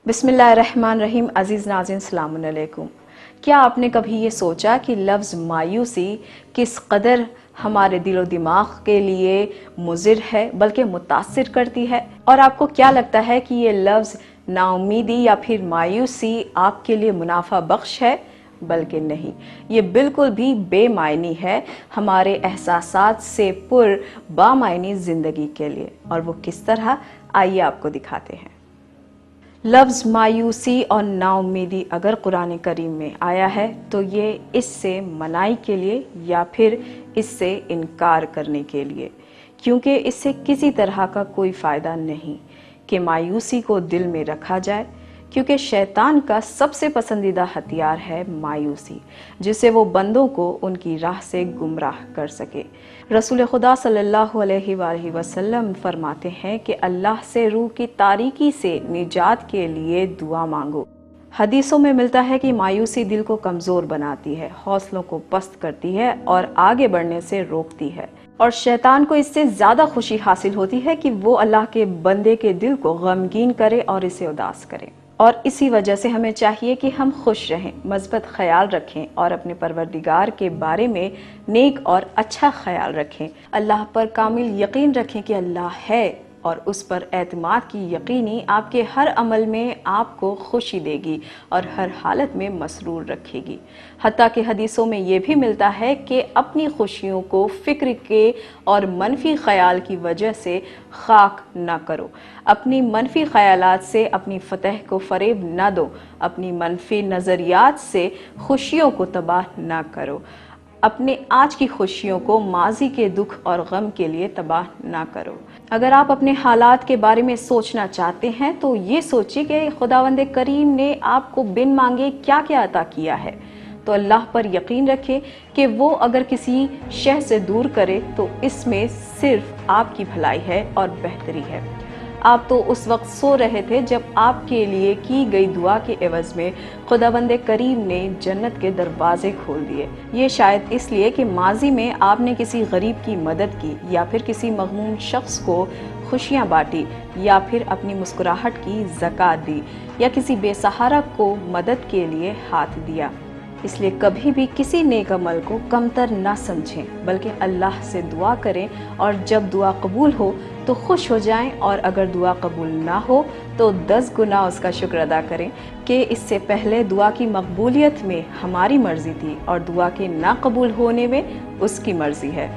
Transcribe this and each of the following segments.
बिस्मिल्लाहिर्रहमानिर्रहीम। अज़ीज़ नाज़रीन, अस्सलाम अलैकुम। क्या आपने कभी ये सोचा कि लफ्ज़ मायूसी किस कदर हमारे दिलो दिमाग के लिए मुज़िर है, बल्कि मुतासिर करती है? और आपको क्या लगता है कि ये लफ्ज़ नाउमीदी या फिर मायूसी आपके लिए मुनाफा बख्श है? बल्कि नहीं, ये बिल्कुल भी बेमायनी है हमारे एहसासात से पुर बामायनी ज़िंदगी के लिए। और वो किस तरह, आइए आपको दिखाते हैं। लफ्ज़ मायूसी और नाउमीदी अगर कुरान करीम में आया है तो ये इससे मनाई के लिए या फिर इससे इनकार करने के लिए, क्योंकि इससे किसी तरह का कोई फ़ायदा नहीं कि मायूसी को दिल में रखा जाए, क्योंकि शैतान का सबसे पसंदीदा हथियार है मायूसी, जिससे वो बंदों को उनकी राह से गुमराह कर सके। रसूल खुदा सल्लल्लाहु अलैहि वसल्लम फरमाते हैं कि अल्लाह से रूह की तारीकी से निजात के लिए दुआ मांगो। हदीसों में मिलता है कि मायूसी दिल को कमज़ोर बनाती है, हौसलों को पस्त करती है और आगे बढ़ने से रोकती है। और शैतान को इससे ज़्यादा खुशी हासिल होती है कि वो अल्लाह के बंदे के दिल को गमगीन करे और इसे उदास करे। और इसी वजह से हमें चाहिए कि हम खुश रहें, मस्बत ख्याल रखें और अपने परवरदिगार के बारे में नेक और अच्छा ख्याल रखें। अल्लाह पर कामिल यकीन रखें कि अल्लाह है, और उस पर एतमाद की यकीनी आपके हर अमल में आपको खुशी देगी और हर हालत में मसरूर रखेगी। हत्ता कि हदीसों में ये भी मिलता है कि अपनी खुशियों को फ़िक्र के और मनफी ख्याल की वजह से खाक ना करो। अपनी मनफी ख्यालात से अपनी फ़तह को फ़रेब ना दो। अपनी मनफी नज़रियात से खुशियों को तबाह ना करो। अपने आज की खुशियों को माजी के दुख और गम के लिए तबाह ना करो। अगर आप अपने हालात के बारे में सोचना चाहते हैं तो ये सोचिए कि खुदावंद करीम ने आपको बिन मांगे क्या क्या अता किया है। तो अल्लाह पर यकीन रखें कि वो अगर किसी शय से दूर करे तो इसमें सिर्फ आपकी भलाई है और बेहतरी है। आप तो उस वक्त सो रहे थे जब आपके लिए की गई दुआ के एवज में खुदावंद करीम ने जन्नत के दरवाजे खोल दिए। ये शायद इसलिए कि माजी में आपने किसी गरीब की मदद की, या फिर किसी मगमूम शख्स को खुशियाँ बांटी, या फिर अपनी मुस्कुराहट की ज़कात दी, या किसी बेसहारा को मदद के लिए हाथ दिया। इसलिए कभी भी किसी नेक अमल को कमतर ना समझें, बल्कि अल्लाह से दुआ करें, और जब दुआ कबूल हो तो खुश हो जाएं, और अगर दुआ कबूल ना हो तो 10 गुना उसका शुक्र अदा करें कि इससे पहले दुआ की मकबूलियत में हमारी मर्ज़ी थी और दुआ के ना कबूल होने में उसकी मर्ज़ी है।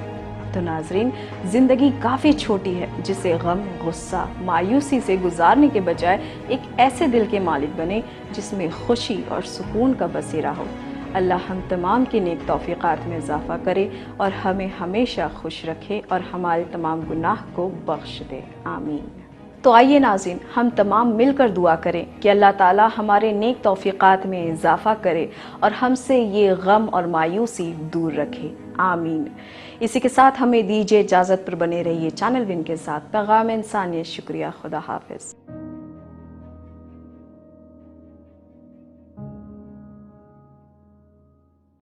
तो नाजरीन, ज़िंदगी काफ़ी छोटी है, जिसे गम, गुस्सा, मायूसी से गुजारने के बजाय एक ऐसे दिल के मालिक बने जिसमें खुशी और सुकून का बसेरा हो। अल्लाह हम तमाम की नेक तौफीक़ात में इजाफ़ा करे और हमें हमेशा खुश रखे और हमारे तमाम गुनाह को बख्श दे। आमीन। तो आइए नाज़रीन, हम तमाम मिलकर दुआ करें कि अल्लाह ताला हमारे नेक तौफीक़ात में इजाफ़ा करे और हमसे ये गम और मायूसी दूर रखे। आमीन। इसी के साथ हमें दीजिए इजाज़त, पर बने रहिए चैनल विन के साथ। पैगाम इंसानियत। शुक्रिया। खुदा हाफ़िज़।